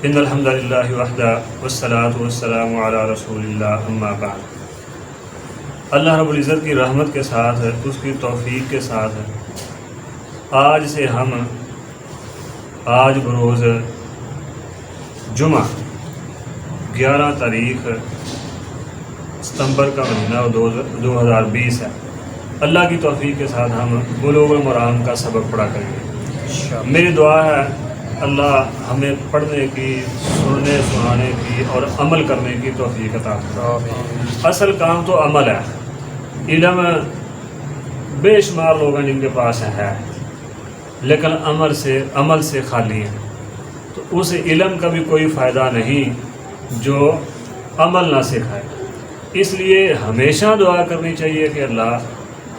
ان الحمد للہ وحدہ والصلاة والسلام علی رسول اللہ اما بعد۔ اللہ رب العزت کی رحمت کے ساتھ اس کی توفیق کے ساتھ آج سے ہم بروز جمعہ 11 تاریخ ستمبر کا مہینہ 2020 ہے، اللہ کی توفیق کے ساتھ ہم بلوغ المرام کا سبق پڑھا کریں گے۔ میری دعا ہے اللہ ہمیں پڑھنے کی، سننے سنانے کی اور عمل کرنے کی توفیق عطا فرمائے۔ اصل کام تو عمل ہے۔ علم بے شمار لوگ ہیں جن کے پاس ہے لیکن عمل سے خالی ہیں، تو اس علم کا بھی کوئی فائدہ نہیں جو عمل نہ سکھائے۔ اس لیے ہمیشہ دعا کرنی چاہیے کہ اللہ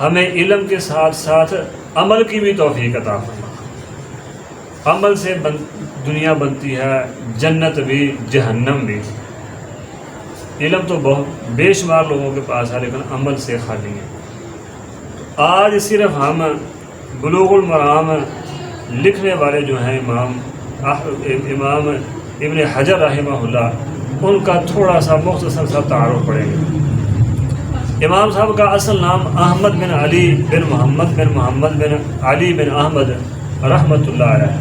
ہمیں علم کے ساتھ ساتھ عمل کی بھی توفیق عطا فرمائے۔ عمل سے دنیا بنتی ہے، جنت بھی جہنم بھی۔ علم تو بہت بے شمار لوگوں کے پاس ہے لیکن عمل سے خالی ہے۔ آج صرف ہم بلوغ المرام لکھنے والے جو ہیں امام ابن حجر رحمہ اللہ، ان کا تھوڑا سا مختصر سا تعارف پڑھیں گے۔ امام صاحب کا اصل نام احمد بن علی بن محمد بن علی بن احمد رحمۃ اللہ علیہ،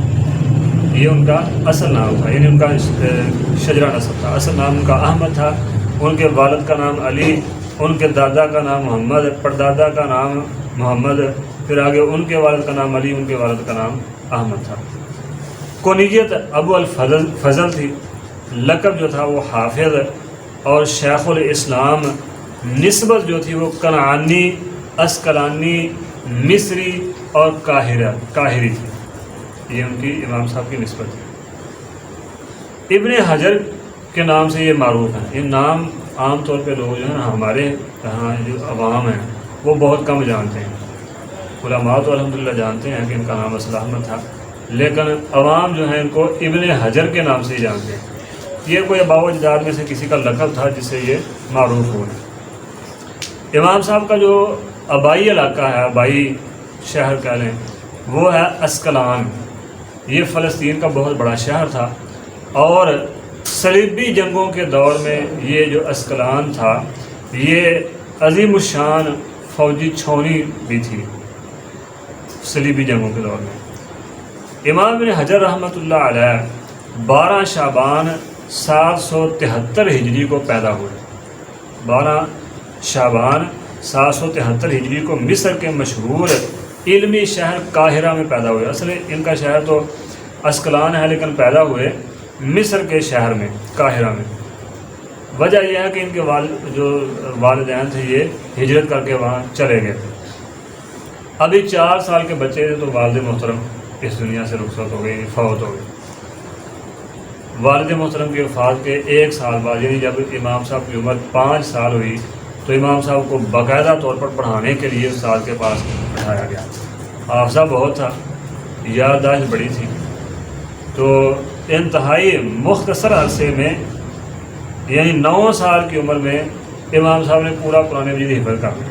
یہ ان کا اصل نام تھا، یعنی ان کا شجرہ نسب تھا۔ اصل نام ان کا احمد تھا، ان کے والد کا نام علی، ان کے دادا کا نام محمد، پردادا کا نام محمد، پھر آگے ان کے والد کا نام علی، ان کے والد کا نام احمد تھا۔ کنیت ابو الفضل تھی، لقب جو تھا وہ حافظ، اور شیخ الاسلام نسبت جو تھی وہ کنعانی، اسقلانی، مصری اور قاہری تھی۔ یہ ان کی امام صاحب کی نسبت ہے۔ ابن حجر کے نام سے یہ معروف ہیں۔ یہ نام عام طور پہ لوگ جو ہیں ہمارے یہاں جو عوام ہیں وہ بہت کم جانتے ہیں۔ علماء تو الحمدللہ جانتے ہیں کہ ان کا نام اصل احمد تھا، لیکن عوام جو ہیں ان کو ابن حجر کے نام سے ہی جانتے ہیں۔ یہ کوئی آباء و اجداد میں سے کسی کا لقب تھا جس سے یہ معروف ہوئے۔ امام صاحب کا جو آبائی علاقہ ہے، آبائی شہر کہہ لیں، وہ ہے اسقلان۔ یہ فلسطین کا بہت بڑا شہر تھا، اور صلیبی جنگوں کے دور میں یہ جو اسقلان تھا یہ عظیم الشان فوجی چھاؤنی بھی تھی صلیبی جنگوں کے دور میں۔ امام ابن حجر رحمۃ اللہ علیہ 12 شعبان 773 ہجری کو پیدا ہوئے۔ 12 شعبان 773 ہجری کو مصر کے مشہور علمی شہر قاہرہ میں پیدا ہوئے۔ اصل ان کا شہر تو اسقلان ہے لیکن پیدا ہوئے مصر کے شہر میں، قاہرہ میں۔ وجہ یہ ہے کہ ان کے والدین تھے یہ ہجرت کر کے وہاں چلے گئے تھے۔ ابھی 4 سال کے بچے تھے تو والد محترم اس دنیا سے رخصت ہو گئی، فوت ہو گئی۔ والد محترم کی وفات کے 1 سال بعد، یعنی جب امام صاحب کی عمر 5 سال ہوئی تو امام صاحب کو باقاعدہ طور پر پڑھانے کے لیے استاد کے پاس بٹھایا گیا۔ حافظہ بہت تھا، یادداشت بڑی تھی، تو انتہائی مختصر عرصے میں یعنی 9 سال کی عمر میں امام صاحب نے پورا قرآن مجید حفظ کر لیا۔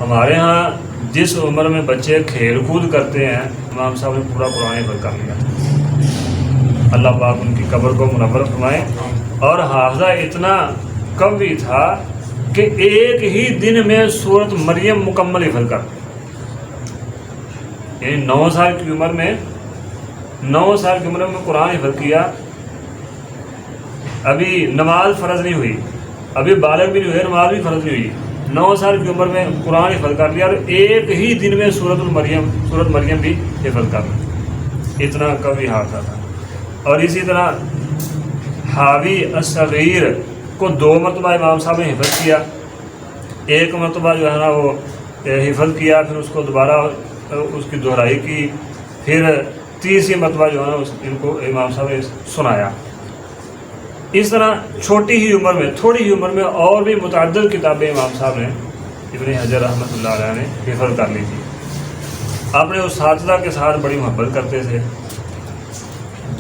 ہمارے ہاں جس عمر میں بچے کھیل کود کرتے ہیں، امام صاحب نے پورا قرآن حفظ کر لیا۔ اللہ پاک ان کی قبر کو منور فرمائے۔ اور حافظہ اتنا قوی تھا کہ ایک ہی دن میں سورۃ مریم مکمل حفظ کر، یعنی 9 سال کی عمر میں قرآن حفظ کیا۔ ابھی نماز فرض نہیں ہوئی، ابھی بالغ بھی نہیں ہوئے، نماز بھی فرض نہیں ہوئی، 9 سال کی عمر میں قرآن حفظ کر لیا، اور ایک ہی دن میں سورۃ مریم بھی حفظ کر لیا۔ اتنا قوی حافظہ تھا۔ اور اسی طرح حاوی الصغیر کو 2 مرتبہ امام صاحب نے حفظ کیا۔ ایک مرتبہ جو ہے نا وہ حفظ کیا، پھر اس کو دوبارہ اس کی دہرائی کی، پھر تیسری مرتبہ جو ہے نا ان کو امام صاحب نے سنایا۔ اس طرح چھوٹی ہی عمر میں، تھوڑی ہی عمر میں اور بھی متعدد کتابیں امام صاحب نے، ابن حجر رحمۃ اللہ علیہ نے حفظ کر لی تھی۔ اپنے اساتذہ کے ساتھ بڑی محبت کرتے تھے۔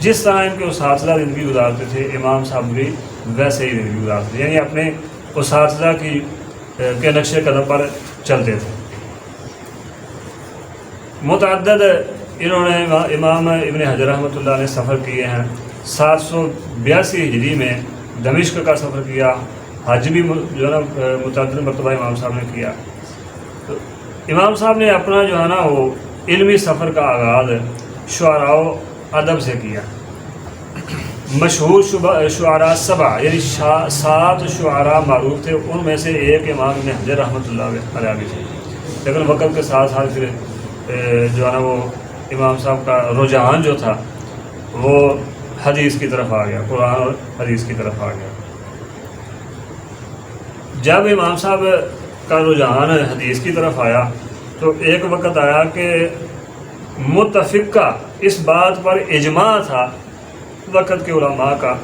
جس طرح ان کے اساتذہ زندگی گزارتے تھے امام صاحب بھی ویسے ہی زندگی گزارتے تھے، یعنی اپنے اساتذہ کے نقش قدم پر چلتے تھے۔ متعدد انہوں نے امام ابن حجر رحمۃ اللہ نے سفر کیے ہیں 782 ہجری میں دمشق کا سفر کیا، حج بھی جو ہے نا متعدد مرتبہ امام صاحب نے کیا۔ تو امام صاحب نے اپنا جو ہے نا وہ علمی سفر کا آغاز شعراء و ادب سے کیا۔ مشہور شعراء 7 یعنی 7 شعراء معروف تھے، ان میں سے ایک امام ابن حجر رحمۃ اللہ علیہ بھی تھے، لیکن وقت کے ساتھ ساتھ پھر جو ہے نا وہ امام صاحب کا رجحان جو تھا وہ حدیث کی طرف آ گیا، قرآن اور حدیث کی طرف آ گیا۔ جب امام صاحب کا رجحان حدیث کی طرف آیا تو ایک وقت آیا کہ متفقہ اس بات پر اجماع تھا وقت کے علماء کا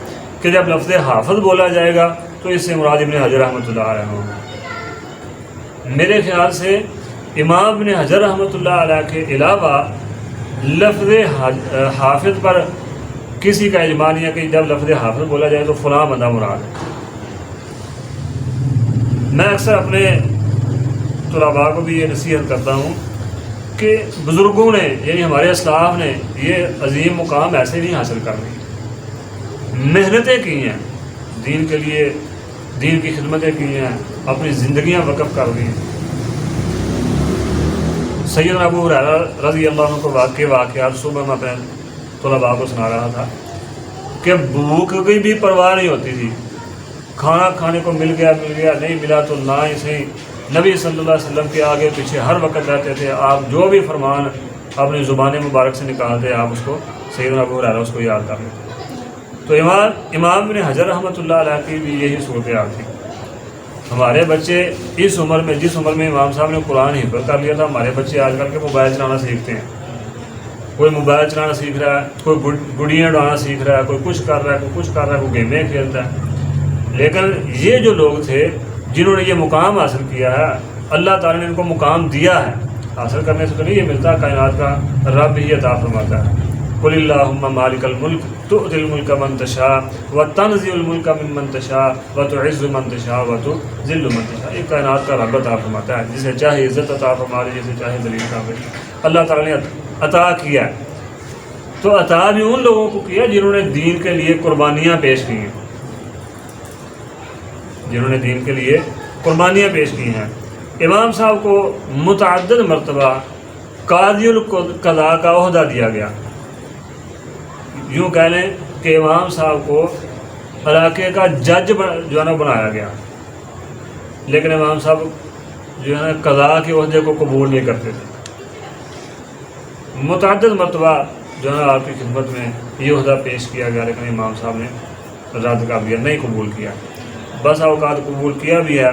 کہ جب لفظ حافظ بولا جائے گا تو اس سے مراد ابن حجر رحمۃ اللہ علیہ ہوگا۔ میرے خیال سے امام ابن حجر رحمۃ اللہ علیہ کے علاوہ لفظ حافظ پر کسی کا اجماع نہیں ہے کہ جب لفظ حافظ بولا جائے تو فلاں بندہ مراد ہے۔ میں اکثر اپنے طلباء کو بھی یہ نصیحت کرتا ہوں کہ بزرگوں نے یعنی ہمارے اسلاف نے یہ عظیم مقام ایسے نہیں حاصل کر لی، محنتیں کی ہیں دین کے لیے، دین کی خدمتیں کی ہیں، اپنی زندگیاں وقف کر دی ہیں۔ سیدنا ابو ہریرہ رضی اللہ عنہ کو واقعات صبح میں اپنے طلباء کو سنا رہا تھا کہ بھوک کی بھی پرواہ نہیں ہوتی تھی، کھانا کھانے کو مل گیا نہیں ملا تو نہ ہی صحیح، نبی صلی اللہ علیہ وسلم کے آگے پیچھے ہر وقت رہتے تھے، آپ جو بھی فرمان اپنی زبان مبارک سے نکالتے آپ اس کو سیدنا ابو ہریرہ اس کو یاد کر لیتے۔ تو امام ابن حجر رحمۃ اللہ علیہ کی بھی یہی صورتحال تھی۔ ہمارے بچے اس عمر میں، جس عمر میں امام صاحب نے قرآن حفظ کر لیا تھا، ہمارے بچے آج کل کے موبائل چلانا سیکھتے ہیں، کوئی موبائل چلانا سیکھ رہا ہے، کوئی گڑیاں ڈالنا سیکھ رہا ہے، کوئی کچھ کر رہا ہے، کوئی گیمیں کھیلتا ہے۔ لیکن یہ جو لوگ تھے جنہوں نے یہ مقام حاصل کیا ہے، اللہ تعالیٰ نے ان کو مقام دیا ہے، حاصل کرنے سے تو نہیں یہ ملتا، کائنات کا رب ہی عطا فرماتا ہے۔ قل اللہم مالک الملک تؤتی الملک من تشاء وتنزع الملک ممن تشاء وتعز من تشاء وتذل من تشاء۔ یہ کائنات کا رب عطا فرماتا ہے، جسے چاہے عزت عطا فرما دے، جسے چاہے ذلیل کر دے۔ اللہ تعالیٰ نے عطا کیا ہے، تو عطا بھی ان لوگوں کو کیا جنہوں نے دین کے لیے قربانیاں پیش کی ہیں، جنہوں نے دین کے لیے قربانیاں پیش کی ہیں۔ امام صاحب کو متعدد مرتبہ قاضی القضاء کا عہدہ دیا گیا، یوں کہہ لیں کہ امام صاحب کو علاقے کا جج جو ہے نا بنایا گیا، لیکن امام صاحب جو ہے نا قضاء کے عہدے کو قبول نہیں کرتے تھے۔ متعدد مرتبہ جو ہے نا آپ کی خدمت میں یہ عہدہ پیش کیا گیا، لیکن امام صاحب نے رد کر دیا، نہیں قبول کیا۔ بس اوقات قبول کیا بھی ہے،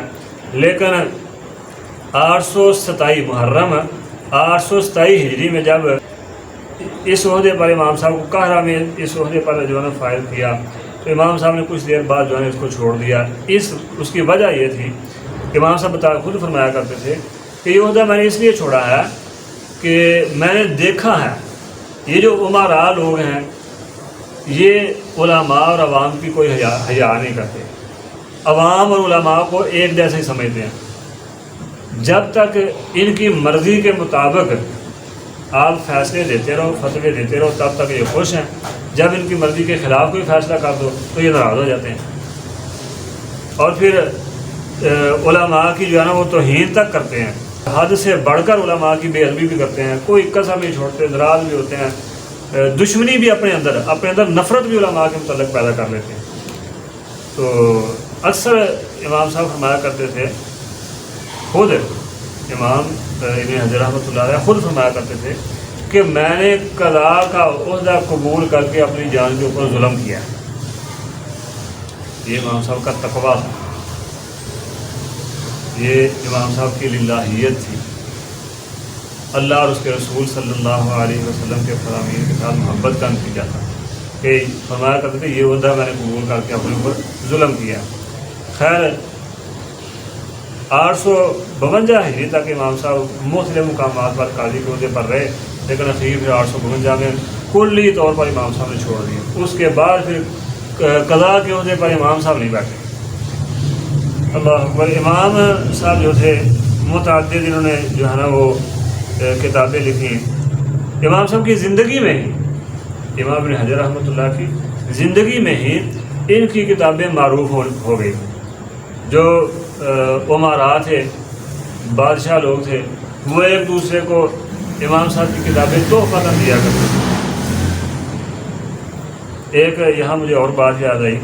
لیکن 827 محرم 827 ہجری میں جب اس عہدے پر امام صاحب کو قاہرہ میں اس عہدے پر جو ہے نا فائز کیا، تو امام صاحب نے کچھ دیر بعد جو ہے نا اس کو چھوڑ دیا۔ اس کی وجہ یہ تھی، امام صاحب خود فرمایا کرتے تھے کہ یہ عہدہ میں نے اس لیے چھوڑا ہے کہ میں نے دیکھا ہے یہ جو امراء لوگ ہیں یہ علماء اور عوام کی کوئی حیا نہیں کرتے، عوام اور علماء کو ایک جیسے ہی سمجھتے ہیں۔ جب تک ان کی مرضی کے مطابق آپ فیصلے دیتے رہو، فتوے دیتے رہو، تب تک یہ خوش ہیں۔ جب ان کی مرضی کے خلاف کوئی فیصلہ کر دو تو یہ ناراض ہو جاتے ہیں، اور پھر علماء کی جو ہے نا وہ توہین تک کرتے ہیں، حد سے بڑھ کر علماء کی بے ادبی بھی کرتے ہیں، کوئی کسر نہیں چھوڑتے، ناراض بھی ہوتے ہیں، دشمنی بھی اپنے اندر نفرت بھی علماء کے متعلق پیدا کر لیتے ہیں۔ تو اکثر امام صاحب فرمایا کرتے تھے، خود امام ابن حجر رحمۃ اللہ علیہ خود فرمایا کرتے تھے کہ میں نے قضاء کا عہدہ قبول کر کے اپنی جان کے اوپر ظلم کیا۔ یہ امام صاحب کا تقویٰ تھا، یہ امام صاحب کی للہیت تھی، اللہ اور اس کے رسول صلی اللہ علیہ وسلم کے فرامین کے ساتھ محبت کا نتیجہ تھا کہ فرمایا کرتے تھے یہ عہدہ میں نے قبول کر کے اپنے اوپر ظلم کیا۔ خیر 852 ہجری تک امام صاحب مختلف مقامات پر قاضی کے عہدے پر رہے، لیکن اخیر پھر 852 میں کلی طور پر امام صاحب نے چھوڑ دیا۔ اس کے بعد پھر قضاء کے عہدے پر امام صاحب نہیں بیٹھے۔ اللہ اکبر۔ امام صاحب جو تھے متعدد انہوں نے جو ہے نا وہ کتابیں لکھی، امام صاحب کی زندگی میں ہی، امام ابن حجر رحمۃ اللہ کی زندگی میں ہی ان کی کتابیں معروف ہو گئی. جو امراء تھے، بادشاہ لوگ تھے، وہ ایک دوسرے کو امام صاحب کی کتابیں تحفہ کر دیا کرتے تھے. ایک یہاں مجھے اور بات یاد آئی.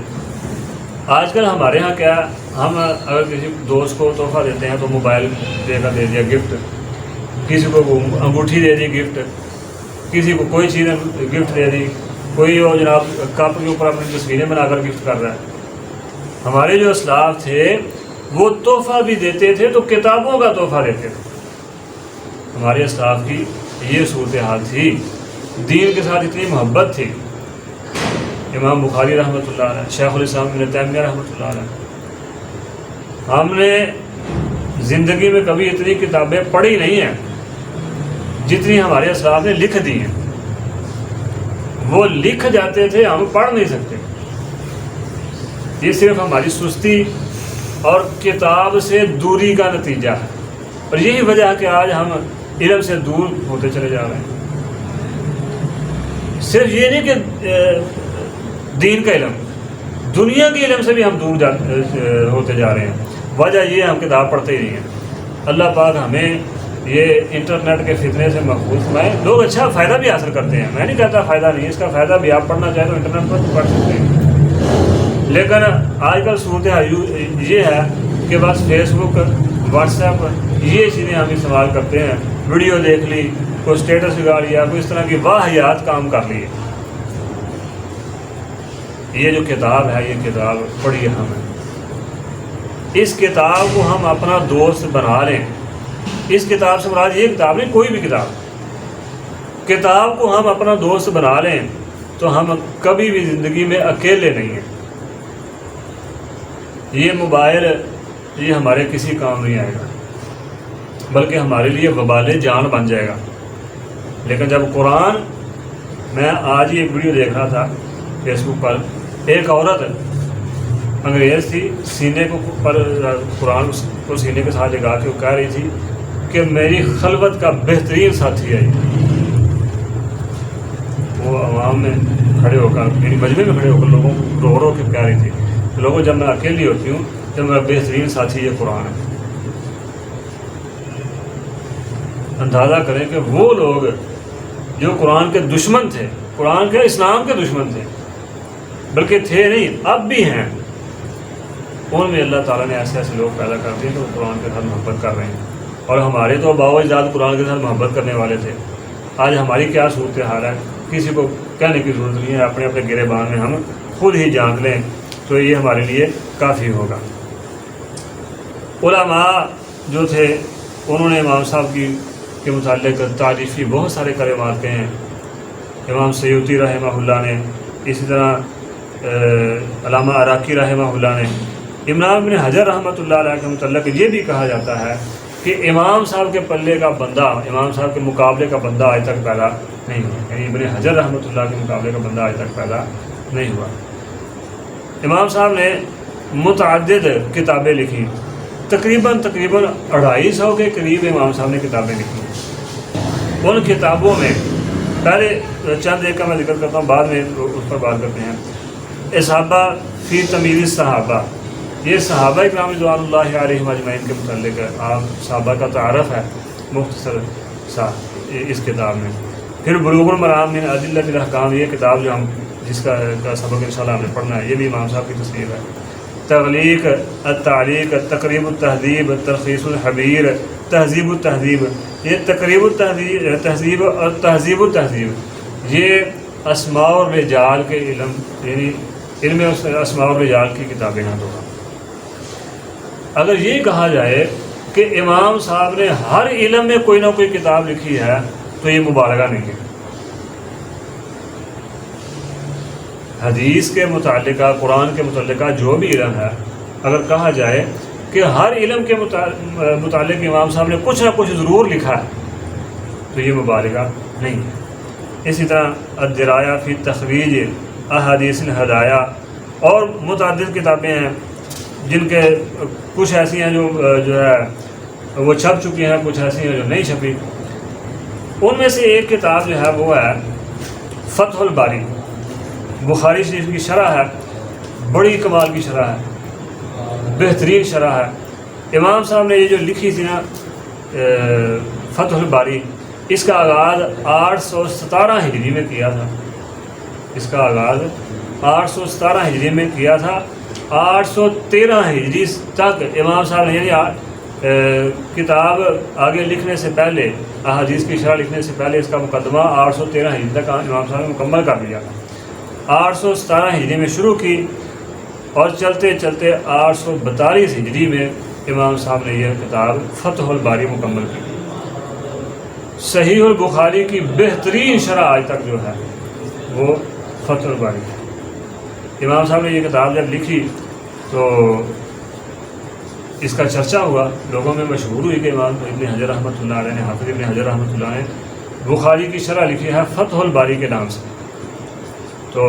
آج کل ہمارے ہاں کیا، ہم اگر کسی دوست کو تحفہ دیتے ہیں تو موبائل دے دیا گفٹ، کسی کو انگوٹھی دے دی گفٹ، کسی کو کوئی چیز گفٹ دے دی، کوئی وہ جناب کپ کے اوپر اپنی تصویریں بنا کر گفٹ کر رہا ہے. ہمارے جو اسلاف تھے وہ تحفہ بھی دیتے تھے تو کتابوں کا تحفہ دیتے تھے. ہمارے اسلاف کی یہ صورتحال تھی، دین کے ساتھ اتنی محبت تھی. امام بخاری رحمۃ اللہ علیہ، شیخ الاسلام ابن تیمیہ رحمۃ اللہ علیہ، ہم نے زندگی میں کبھی اتنی کتابیں پڑھی نہیں ہیں جتنی ہمارے اسلاف نے لکھ دی ہیں. وہ لکھ جاتے تھے، ہم پڑھ نہیں سکتے. یہ صرف ہماری سستی اور کتاب سے دوری کا نتیجہ ہے، اور یہی وجہ ہے کہ آج ہم علم سے دور ہوتے چلے جا رہے ہیں. صرف یہ نہیں کہ دین کا علم، دنیا کے علم سے بھی ہم دور ہوتے جا رہے ہیں. وجہ یہ ہم کتاب پڑھتے ہی نہیں ہیں. اللہ پاک ہمیں یہ انٹرنیٹ کے فتنے سے محفوظ فرمائے. لوگ اچھا فائدہ بھی حاصل کرتے ہیں، میں نہیں کہتا فائدہ نہیں، اس کا فائدہ بھی آپ پڑھنا چاہیں تو انٹرنیٹ پر پڑھ سکتے ہیں. لیکن آج کل صورتحال یہ ہے کہ بس فیس بک، واٹس ایپ، یہ چیزیں ہم استعمال کرتے ہیں. ویڈیو دیکھ لی، کوئی اسٹیٹس بگاڑ لیا، کوئی اس طرح کی واہیات کام کر لیے. یہ جو کتاب ہے، یہ کتاب پڑھیے ہمیں. اس کتاب کو ہم اپنا دوست بنا لیں. اس کتاب سے مراد یہ کتاب نہیں، کوئی بھی کتاب. کتاب کو ہم اپنا دوست بنا لیں تو ہم کبھی بھی زندگی میں اکیلے نہیں ہیں. یہ موبائل یہ ہمارے کسی کام نہیں آئے گا، بلکہ ہمارے لیے وبال جان بن جائے گا. لیکن جب قرآن، میں آج یہ ویڈیو دیکھ رہا تھا فیس بک پر، ایک عورت انگریز تھی، سینے کو پر قرآن کو سینے کے ساتھ لگا کے وہ کہہ رہی تھی کہ میری خلوت کا بہترین ساتھی ہے. وہ عوام میں کھڑے ہو کر، میری مجمع میں کھڑے ہو کر لوگوں کو رو رو کے کہہ رہی تھی، لوگوں جب میں اکیلی ہوتی ہوں تو میرا بہترین ساتھی یہ قرآن ہے. اندازہ کریں کہ وہ لوگ جو قرآن کے دشمن تھے، قرآن کے اسلام کے دشمن تھے، بلکہ تھے نہیں اب بھی ہیں، ان میں اللہ تعالیٰ نے ایسے ایسے لوگ پیدا کر دیے کہ وہ قرآن کے ساتھ محبت کر رہے ہیں. اور ہمارے تو باو اجداد قرآن کے ساتھ محبت کرنے والے تھے. آج ہماری کیا صورتحال ہے، کسی کو کہنے کی ضرورت نہیں ہے. اپنے اپنے گریبان میں ہم خود ہی جانچ لیں تو یہ ہمارے لیے کافی ہوگا. علماء جو تھے انہوں نے امام صاحب کے متعلق تعریفی بہت سارے کلمات کہے ہیں. امام سیوطی رحمہ اللہ نے، اسی طرح علامہ عراقی رحمہ اللہ نے. امام ابن حجر رحمۃ اللہ علیہ کے متعلق یہ بھی کہا جاتا ہے کہ امام صاحب کے پلے کا بندہ، امام صاحب کے مقابلے کا بندہ آج تک پیدا نہیں ہوا. یعنی ابن حجر رحمۃ اللہ کے مقابلے کا بندہ آج تک پیدا نہیں ہوا. امام صاحب نے متعدد کتابیں لکھی، تقریباً 250 کے قریب امام صاحب نے کتابیں لکھی. ان کتابوں میں پہلے چند ایک کا میں ذکر کرتا ہوں، بعد میں اس پر بات کرتے ہیں. اصحابہ فی تمیز صحابہ، یہ صحابہ اکرام رضوان اللہ علیہم اجمعین کے متعلق ہے. آپ صحابہ کا تعارف ہے مختصر سا اس کتاب میں. پھر بلوغ المرام من ادلۃ الاحکام، یہ کتاب جو ہم جس کا سبق انشاءاللہ ہم نے پڑھنا ہے، یہ بھی امام صاحب کی تصنیف ہے. تغلیق، التعلیق، تقریب التہذیب، تلخیص الحبیر، تہذیب التہذیب. یہ تقریب التہذیب اور تہذیب التہذیب یہ اسماء الرجال کے علم، یعنی علم اسماء الرجال کی کتابیں ہیں. تو اگر یہ کہا جائے کہ امام صاحب نے ہر علم میں کوئی نہ کوئی کتاب لکھی ہے تو یہ مبالغہ نہیں ہے. حدیث کے متعلقہ، قرآن کے متعلقہ جو بھی علم ہے، اگر کہا جائے کہ ہر علم کے متعلق امام صاحب نے کچھ نہ کچھ ضرور لکھا ہے تو یہ مبالغہ نہیں ہے. اسی طرح الدرایہ فی تخریج احادیث الہدایہ، اور متعدد کتابیں ہیں جن کے کچھ ایسی ہیں جو ہے وہ چھپ چکی ہیں، کچھ ایسی ہیں جو نہیں چھپی. ان میں سے ایک کتاب جو ہے وہ ہے فتح الباری، بخاری شریف کی شرح ہے، بڑی کمال کی شرح ہے، بہترین شرح ہے۔ امام صاحب نے یہ جو لکھی تھی نا فتح الباری، اس کا آغاز 817 ہجری میں کیا تھا، اس کا آغاز 817 ہجری میں کیا تھا۔ 813 ہجری تک امام صاحب نے یعنی کتاب آگے لکھنے سے پہلے، احادیث کی شرح لکھنے سے پہلے اس کا مقدمہ 813 ہجری تک امام صاحب نے مکمل کر دیا۔ 817 ہجری میں شروع کی اور چلتے چلتے 842 ہجری میں امام صاحب نے یہ کتاب فتح الباری مکمل کی۔ صحیح البخاری کی بہترین شرح آج تک جو ہے وہ فتح الباری ہے۔ امام صاحب نے یہ کتاب جب لکھی تو اس کا چرچا ہوا، لوگوں میں مشہور ہوئی کہ امام ابن حجر رحمۃ اللہ علیہ نے، حافظ ابن حجر رحمۃ اللہ نے بخاری کی شرح لکھی ہے فتح الباری کے نام سے۔ تو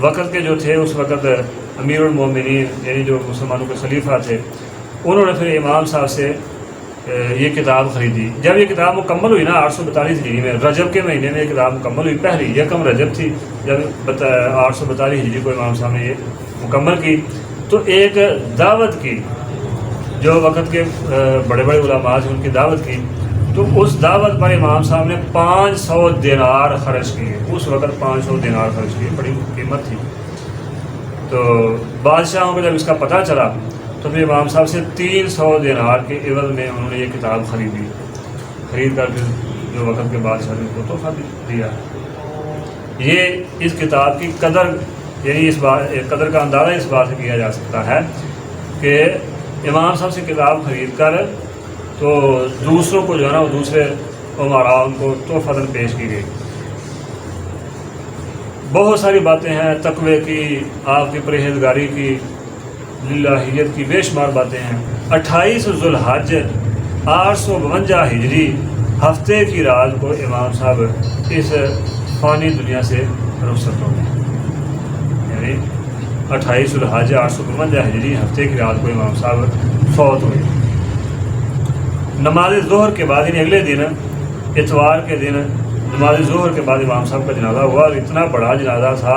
وقت کے جو تھے اس وقت امیر المومنین یعنی جو مسلمانوں کے خلیفہ تھے، انہوں نے پھر امام صاحب سے یہ کتاب خریدی۔ جب یہ کتاب مکمل ہوئی نا 842 ہجری میں، رجب کے مہینے میں یہ کتاب مکمل ہوئی، پہلی یکم رجب تھی جب 842 ہجری کو امام صاحب نے یہ مکمل کی، تو ایک دعوت کی، جو وقت کے بڑے بڑے علماء تھے ان کی دعوت کی، تو اس دعوت پر امام صاحب نے 500 دینار خرچ کیے۔ اس وقت 500 دینار خرچ کیے، بڑی قیمت تھی۔ تو بادشاہوں کو جب اس کا پتہ چلا تو پھر امام صاحب سے 300 دینار کے عوض میں انہوں نے یہ کتاب خریدی، خرید کر پھر جو وقت کے بادشاہ نے اس کو تحفہ دیا۔ یہ اس کتاب کی قدر، یعنی اس بات قدر کا اندازہ اس بات سے کیا جا سکتا ہے کہ امام صاحب سے کتاب خرید کر تو دوسروں کو جو ہے نا وہ دوسرے عمراء ان کو تحفہ پیش کی گئی۔ بہت ساری باتیں ہیں تقوی کی، آپ کی پرہیزگاری کی، للہیت کی، بے شمار باتیں ہیں۔ 28 ذوالحج 852 ہجری ہفتے کی رات کو امام صاحب اس فانی دنیا سے رخصت ہو گئے، یعنی 28 ذوالحج 852 ہجری ہفتے کی رات کو امام صاحب فوت ہوئے۔ نماز ظہر کے بعد یعنی اگلے دن اتوار کے دن نماز ظہر کے بعد امام صاحب کا جنازہ ہوا، اور اتنا بڑا جنازہ تھا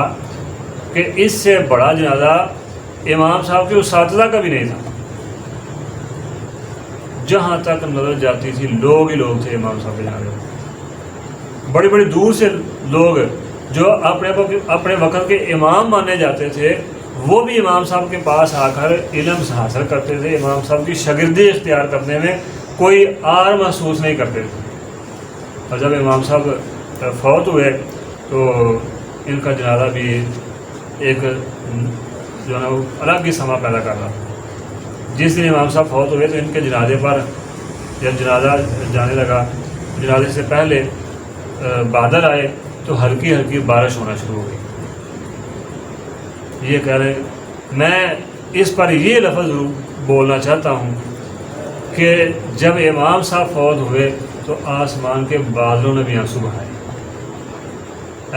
کہ اس سے بڑا جنازہ امام صاحب کے اساتذہ کا بھی نہیں تھا۔ جہاں تک نظر جاتی تھی لوگ ہی لوگ تھے امام صاحب کے جنازے، بڑی بڑی دور سے لوگ جو اپنے وقت کے امام مانے جاتے تھے، وہ بھی امام صاحب کے پاس آ کر علم حاصل کرتے تھے، امام صاحب کی شاگردی اختیار کرنے میں کوئی آر محسوس نہیں کرتے تھے۔ اور جب امام صاحب فوت ہوئے تو ان کا جنازہ بھی ایک جو ہے نا وہ الگ ہی سما پیدا کر رہا۔ جس دن امام صاحب فوت ہوئے تو ان کے جنازے پر جب جنازہ جانے لگا، جنازے سے پہلے بادل آئے تو ہلکی ہلکی بارش ہونا شروع ہو گئی۔ یہ کہہ رہے میں اس پر یہ لفظ بولنا چاہتا ہوں کہ جب امام صاحب فوت ہوئے تو آسمان کے بادلوں نے بھی آنسو بہائے۔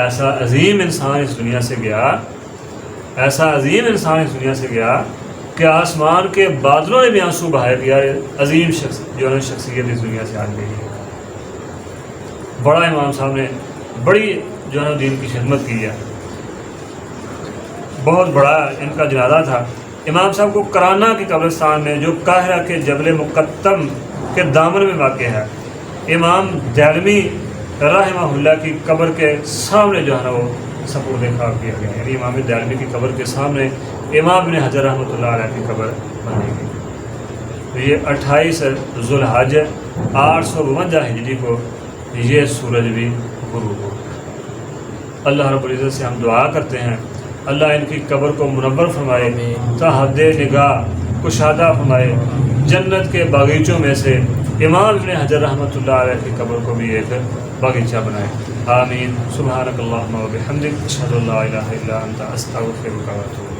ایسا عظیم انسان اس دنیا سے گیا، ایسا عظیم انسان اس دنیا سے گیا کہ آسمان کے بادلوں نے بھی آنسو بہائے کہ یار عظیم شخص جو ہے شخصیت اس دنیا سے آ گئی ہے۔ بڑا امام صاحب نے بڑی جو ہے دین کی خدمت کی ہے، بہت بڑا ان کا جنازہ تھا۔ امام صاحب کو کرانہ کی قبرستان میں جو قاہرہ کے جبل مقتم کے دامن میں واقع ہے، امام دہلوی رحمہ اللہ کی قبر کے سامنے جو ہے نا وہ سپرد خاک کیا گیا، یعنی امام دہلوی کی قبر کے سامنے امام ابن حجر رحمۃ اللہ علیہ کی قبر بنائی گئی۔ تو یہ 28 ذوالحج 852 ہجری کو یہ سورج بھی غروب ہو۔ اللہ رب العزت سے ہم دعا کرتے ہیں اللہ ان کی قبر کو منور فرمائے، تا حد نگاہ کشادہ فرمائے، جنت کے باغیچوں میں سے امام ابن حجر رحمۃ اللہ علیہ کی قبر کو بھی ایک باغیچہ بنائے۔ آمین۔ سبحانک اللہم و بحمدک، اشہد ان لا الہ الا انت، استغفرک و اتوب الیک۔